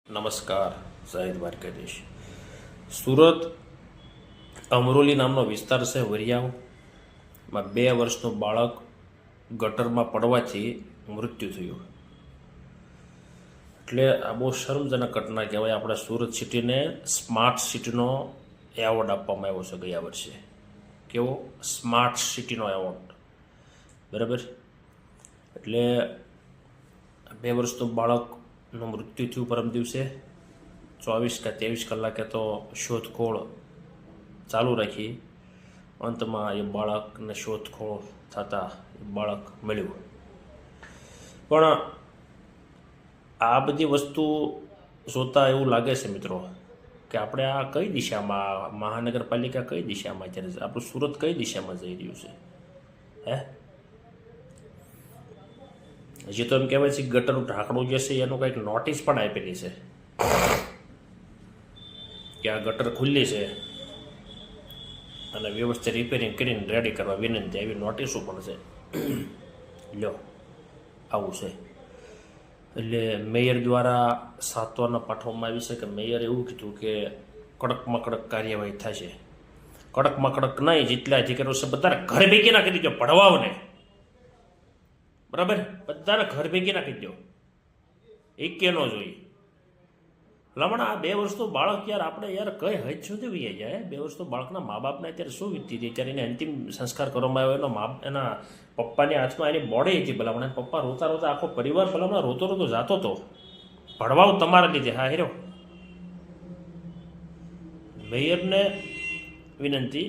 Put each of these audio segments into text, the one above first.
નમસ્કાર, શાહિદ દ્વારકાધીશ. સુરત અમરોલી નામનો વિસ્તાર છે વરિયામાં 2 વર્ષનું બાળક ગટરમાં પડવાથી મૃત્યુ થયું. એટલે આ બહુ શરમજનક ઘટના કહેવાય. આપણા સુરત સિટીને સ્માર્ટ સિટીનો એવોર્ડ આપવામાં આવ્યો છે ગયા વર્ષે. કેવો? સ્માર્ટ સિટીનો એવોર્ડ. બરાબર. એટલે 2 વર્ષનું બાળકનું મૃત્યુ થયું પરમ દિવસે. 24 કે 23 કલાકે તો શોધખોળ ચાલુ રાખી. અંતમાં એ બાળકને શોધખોળ થતાં એ બાળક મળ્યું. પણ આ બધી વસ્તુ જોતાં એવું લાગે છે મિત્રો કે આપણે આ કઈ દિશામાં, મહાનગરપાલિકા કઈ દિશામાં, અત્યારે આપણું સુરત કઈ દિશામાં જઈ રહ્યું છે? હજી તો એમ કહેવાય છે કે ગટરનું ઢાંકણું જે છે એનું કંઈક નોટિસ પણ આપેલી છે કે આ ગટર ખુલ્લી છે અને વ્યવસ્થિત રિપેરિંગ કરીને રેડી કરવા વિનંતી, એવી નોટિસો પણ છે. લ્યો, આવું છે. એટલે મેયર દ્વારા સાંત્વના પાઠવવામાં આવી છે કે મેયરે એવું કીધું કે કડકમાં કડક કાર્યવાહી થશે. કડકમાં કડક નહીં, જેટલા અધિકારીઓ છે બધાને ઘર ભેગી ના કરી દો, ભણવાઓને. બરાબર, બધાને ઘર ભેગી નાખી દો, એક ન જોઈએ. લમણા આ 2 વર્ષનું બાળક, યાર આપણે યાર કઈ હદ સુધી વહી જાય. 2 વર્ષનું બાળકના મા બાપને અત્યારે શું વીતી હતી? અત્યારે એને અંતિમ સંસ્કાર કરવામાં આવ્યો. એના પપ્પાની હાથમાં એની બોડી હતી. ભલામણ પપ્પા રોતા રોતા, આખો પરિવાર ભલામણ રોતો રોતો જાતો હતો. ભણવાઓ તમારા લીધે. હા હેરો, મેયરને વિનંતી,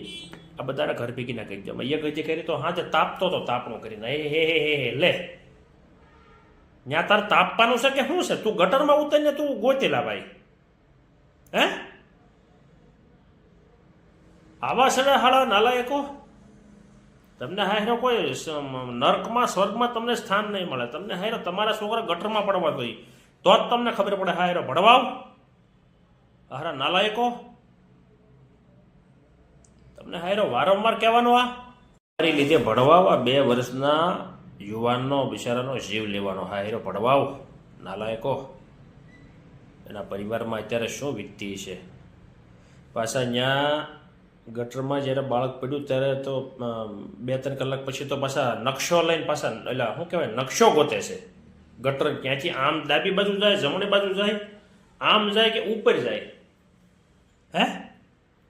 આ બધાને ઘર ભેગી ના કહી દો. મૈયા ગઈ કરી તો હા, તાપતો હતો, તાપણું કરીને હે લે ત્યાં તાર તાપવાનું છે કે શું છે? તું ગટરમાં ઉતરીને તું ગોતેલા ભાઈ. આવા સડા હાળા નાલાયકો, તમને હાયરો કોઈ નર્કમાં સ્વર્ગમાં તમને સ્થાન નહીં મળે. તમને હાયરો તમારા છોકરા ગટરમાં પડવા જોઈએ તો જ તમને ખબર પડે. હાયરો ભણવાવ હારા નાલાયકો, તમને હાયરો વારંવાર કહેવાનું આ મારી લીધે ભણવાવ. આ 2 વર્ષના યુવાનનો બિચારાનો જીવ લેવાનો. હાયરો ભણવાવ નાલાયકો. એના પરિવારમાં અત્યારે શું વીતતી છે? પાછા ત્યાં ગટરમાં જ્યારે બાળક પડ્યું ત્યારે તો 2-3 કલાક પછી તો પાછા નકશો લઈને પાછા એટલે શું કહેવાય, નકશો ગોતે છે. ગટર ક્યાંથી આમ ડાબી બાજુ જાય, જમણી બાજુ જાય, આમ જાય કે ઉપર જાય?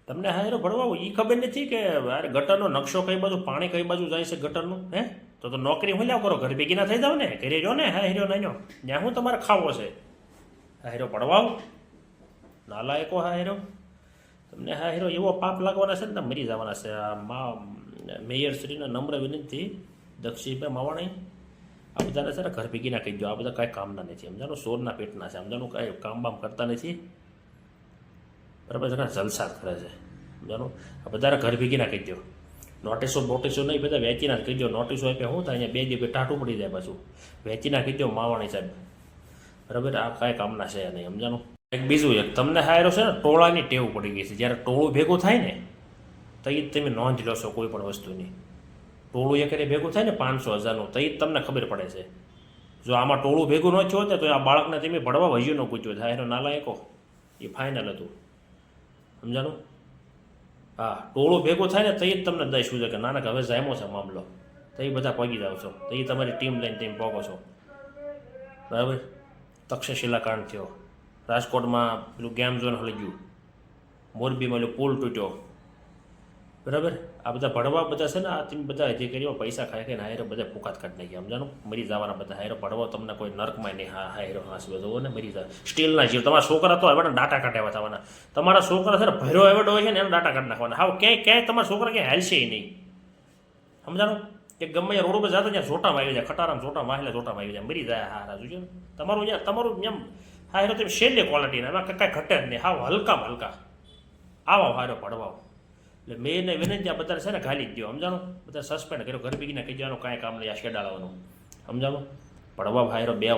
તમને હાયરો ભણવાવો એ ખબર નથી કે યાર ગટરનો નકશો કઈ બાજુ, પાણી કઈ બાજુ જાય છે ગટરનું? તો નોકરી હું લ્યાવ કરો, ઘર ભેગી ના થઈ જાવ ને, ઘરે જો ને. હાયરો નાનો ત્યાં હું તમારે ખાવો છે? હાયરો ભણવાવ નાલાયકો. હાયરો તમને હાયરો એવો પાપ લાગવાના છે ને, મરી જવાના છે. આ મેયરશ્રીને નમ્ર વિનંતી, દક્ષિણભાઈ માવાણી, આ બધાને છે ને ઘર ભેગી ના કહી દો. આ બધા કાંઈ કામના નથી, સમજાનું? સોરના પેટના છે, સમજાનું? કાંઈ કામ બામ કરતા નથી. બરાબર છે? જલસા કરે છે, સમજાનું? આ બધાને ઘર ભેગી ના કહી દો. નોટિસો નહીં, બધા વેચી ના કહી દો. નોટિસો આપ્યા શું થાય? અહીંયા 2 દિવસ ટાટું પડી જાય. પાછું વેચી ના કહી દો માવાણી સાહેબ. બરાબર, આ કાંઈ કામના છે નહીં, સમજાનું? એક બીજું, એક તમને હાયરો છે ને ટોળાની ટેવ પડી ગઈ છે. જ્યારે ટોળું ભેગું થાય ને તો એ તમે નોંધ લો છો કોઈ પણ વસ્તુની. ટોળું એક ભેગું થાય ને 500-1000નું, તો એ તમને ખબર પડે છે. જો આમાં ટોળું ભેગું ન થયું હોત ને તો આ બાળકને તમે ભણવા વહ્યું ન પૂછ્યું. હાયરો નાલાયકો, એ ફાઇનલ હતું, સમજાનું? હા, ટોળું ભેગું થાય ને તો જ તમને દઈ શું છે કે નાના હવે જામ્યો છે મામલો, તો એ બધા પગી જાવ છો. તો એ તમારી ટીમ લઈને તમે પગો છો. બરાબર. તક્ષશિલા કાંડ થયો, રાજકોટમાં પેલું ગેમ ઝોન હલી ગયું, મોરબીમાં પેલું પુલ તૂટ્યો. બરાબર. આ બધા ભણવા બધા છે ને, આ તમે બધા અધિકારીઓ પૈસા ખાઈ ખાઈને હાયરો બધા ફૂકાત કાઢી નાખ્યા, સમજાનું? મરી જવાના બધા. હાયરો ભણવા તમને કોઈ નર્કમાં નહીં. હા હાયરો હાંસવે જવો ને, મરી જાય. સ્ટીલના જીવ. તમારા છોકરા તો હવે ડાટા કાઢ્યા થવાના. તમારા છોકરા છે ને ભર્યો એવડો હોય છે ને, એને ડાટા કાઢી નાખવાના. હા, ક્યાંય તમારા છોકરા ક્યાંય હાલશે નહીં, સમજાનું? કે ગમે રોડ ઉપર જતા ત્યાં જોટામાં આવી જાય, ખટારામાં જોટામાં વાહેલા જોટામાં આવી જાય, મરી જાય. હા રાજુ છે તમારું એમ હાયરો તમે છેલ્લે ક્વોલિટીના, એમાં કાંઈ ઘટે જ નહીં. હાવ હલકામાં હલકા આવો હાયરો ભણવાઓ. એટલે મેયરને વિનંતી, આ બધા છે ને ગાલી જ દો, સમજાણું? બધા સસ્પેન્ડ કર્યો, ઘર ભેગીને કહી દેવાનું, કાંઈ કામ નહીં આ શેડાળવાનું, સમજાણું? ભણવા હાયરો 2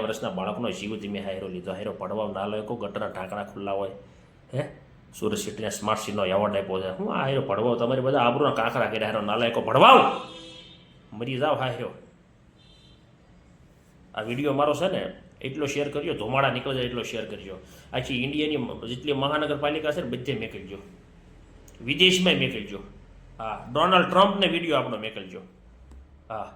વર્ષના બાળકનો જીવ તમે હાયરો લીધો. હાયરો ભણવા ના લોકો, ગટરના ઢાંકણા ખુલ્લા હોય. સુરત સિટીને સ્માર્ટ સિટીનો એવોર્ડ આપ્યો છે. હું આ હાયરો ભણવાઓ તમારી બધા આબરૂના કાંકરા કર્યા. હાયરો નાલાયકો ભણવાઓ, મરી જાવ. હાયરો આ વિડીયો મારો છે ને એટલો શેર કરજો, ધુમાડા નીકળી જાય એટલો શેર કરજો. આખી ઇન્ડિયાની જેટલી મહાનગરપાલિકા છે ને બધે મેકલજો, વિદેશમાં મેકલજો. હા, ડોનાલ્ડ ટ્રમ્પને વિડીયો આપણો મેકલજો. હા.